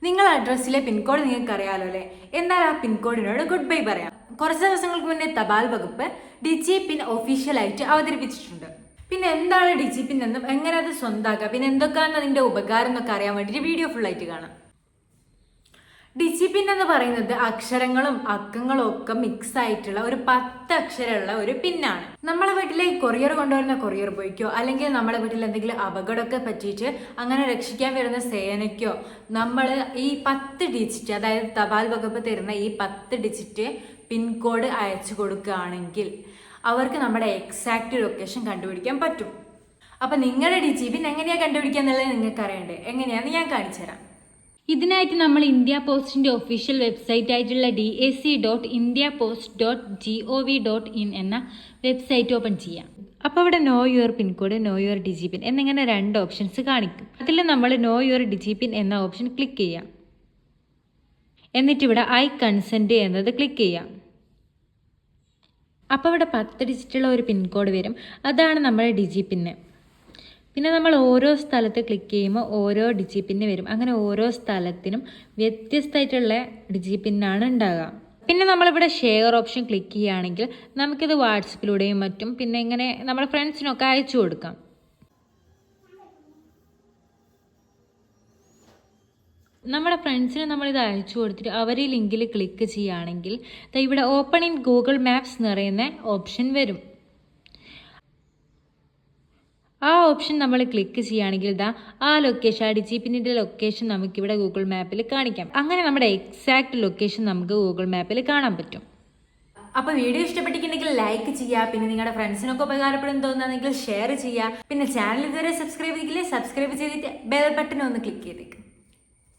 നിങ്ങൾ അഡ്രസ്സിലെ പിൻകോഡ് നിങ്ങൾക്ക് അറിയാലോ അല്ലേ? എന്നാൽ ആ പിൻകോഡിനോട് ഗുഡ് ബൈ പറയാം. കുറച്ച് ദിവസങ്ങൾക്ക് മുന്നേ തപാൽ വകുപ്പ് ഡിജി പിൻ ഒഫീഷ്യലായിട്ട് അവതരിപ്പിച്ചിട്ടുണ്ട്. പിന്നെ എന്താണ് ഡിജി പിൻ എന്നും എങ്ങനെ അത് സ്വന്തമാക്കുക, പിന്നെ എന്തൊക്കെയാണ് അതിന്റെ ഉപകാരം എന്നൊക്കെ അറിയാൻ വേണ്ടിയിട്ട് വീഡിയോ ഫുള്ളായിട്ട് കാണാം. ഡിജി പിൻ എന്ന് പറയുന്നത് അക്ഷരങ്ങളും അക്കങ്ങളും ഒക്കെ മിക്സ് ആയിട്ടുള്ള ഒരു 10 അക്ഷരമുള്ള ഒരു പിന്നാണ്. നമ്മളെ വീട്ടിലേക്ക് കൊറിയർ കൊണ്ടുവരുന്ന കൊറിയർ ബോയ്ക്കോ അല്ലെങ്കിൽ നമ്മുടെ വീട്ടിൽ എന്തെങ്കിലും അപകടമൊക്കെ പറ്റിയിട്ട് അങ്ങനെ രക്ഷിക്കാൻ വരുന്ന സേനയ്ക്കോ നമ്മൾ ഈ 10 ഡിജിറ്റ്, അതായത് തപാൽ വകുപ്പ് തരുന്ന ഈ 10 ഡിജിറ്റ് പിൻകോഡ് അയച്ചു കൊടുക്കുകയാണെങ്കിൽ അവർക്ക് നമ്മുടെ എക്സാക്റ്റ് ലൊക്കേഷൻ കണ്ടുപിടിക്കാൻ പറ്റും. അപ്പം നിങ്ങളുടെ ഡിജി പിൻ എങ്ങനെയാണ് കണ്ടുപിടിക്കുക എന്നുള്ളത് നിങ്ങൾക്ക് അറിയണ്ടേ? എങ്ങനെയാണെന്ന് ഞാൻ കാണിച്ചു തരാം. ഇതിനായിട്ട് നമ്മൾ ഇന്ത്യ പോസ്റ്റിൻ്റെ ഒഫീഷ്യൽ വെബ്സൈറ്റ് ആയിട്ടുള്ള dac.indiapost.gov.in എന്ന വെബ്സൈറ്റ് ഓപ്പൺ ചെയ്യാം. അപ്പോൾ അവിടെ know your pincode, know your DIGIPIN എന്നിങ്ങനെ 2 ഓപ്ഷൻസ് കാണിക്കും. അതിൽ നമ്മൾ നോ യുവർ ഡിജി പിൻ എന്ന ഓപ്ഷൻ ക്ലിക്ക് ചെയ്യാം. എന്നിട്ട് ഇവിടെ ഐ കൺസെൻറ്റ് എന്നത് ക്ലിക്ക് ചെയ്യാം. അപ്പോൾ ഇവിടെ 10 ഡിജിറ്റുള്ള ഒരു പിൻകോഡ് വരും. അതാണ് നമ്മുടെ ഡിജി പിന്ന്. പിന്നെ നമ്മൾ ഓരോ സ്ഥലത്ത് ക്ലിക്ക് ചെയ്യുമ്പോൾ ഓരോ ഡിജി പിന്ന് വരും. അങ്ങനെ ഓരോ സ്ഥലത്തിനും വ്യത്യസ്തമായിട്ടുള്ള ഡിജി പിന്നാണ് ഉണ്ടാകുക. പിന്നെ നമ്മളിവിടെ ഷെയർ ഓപ്ഷൻ ക്ലിക്ക് ചെയ്യുകയാണെങ്കിൽ നമുക്കിത് വാട്സപ്പിലൂടെയും മറ്റും പിന്നെ ഇങ്ങനെ നമ്മുടെ ഫ്രണ്ട്സിനൊക്കെ അയച്ചു കൊടുക്കാം. നമ്മുടെ ഫ്രണ്ട്സിന് നമ്മളിത് അയച്ചു കൊടുത്തിട്ട് അവർ ഈ ലിങ്കിൽ ക്ലിക്ക് ചെയ്യുകയാണെങ്കിൽ ഇവിടെ ഓപ്പൺ ഇൻ ഗൂഗിൾ മാപ്സ് എന്ന് പറയുന്ന ഓപ്ഷൻ വരും. ആ ഓപ്ഷൻ നമ്മൾ ക്ലിക്ക് ചെയ്യുകയാണെങ്കിൽ ആ ലൊക്കേഷൻ, ആ ഡിജി പിന്നിൻ്റെ ലൊക്കേഷൻ നമുക്കിവിടെ ഗൂഗിൾ മാപ്പിൽ കാണിക്കാം. അങ്ങനെ നമ്മുടെ എക്സാക്ട് ലൊക്കേഷൻ നമുക്ക് ഗൂഗിൾ മാപ്പിൽ കാണാൻ പറ്റും. അപ്പോൾ വീഡിയോ ഇഷ്ടപ്പെട്ടിട്ടുണ്ടെങ്കിൽ ലൈക്ക് ചെയ്യുക, പിന്നെ നിങ്ങളുടെ ഫ്രണ്ട്സിനൊക്കെ ഉപകാരപ്പെടും തോന്നുകയാണെങ്കിൽ ഷെയർ ചെയ്യുക. പിന്നെ ചാനൽ ഇതുവരെ സബ്സ്ക്രൈബ് ചെയ്തിട്ടില്ലേ, സബ്സ്ക്രൈബ് ചെയ്തിട്ട് ബെൽ ബട്ടൺ ഒന്ന് ക്ലിക്ക് ചെയ്തേക്ക്.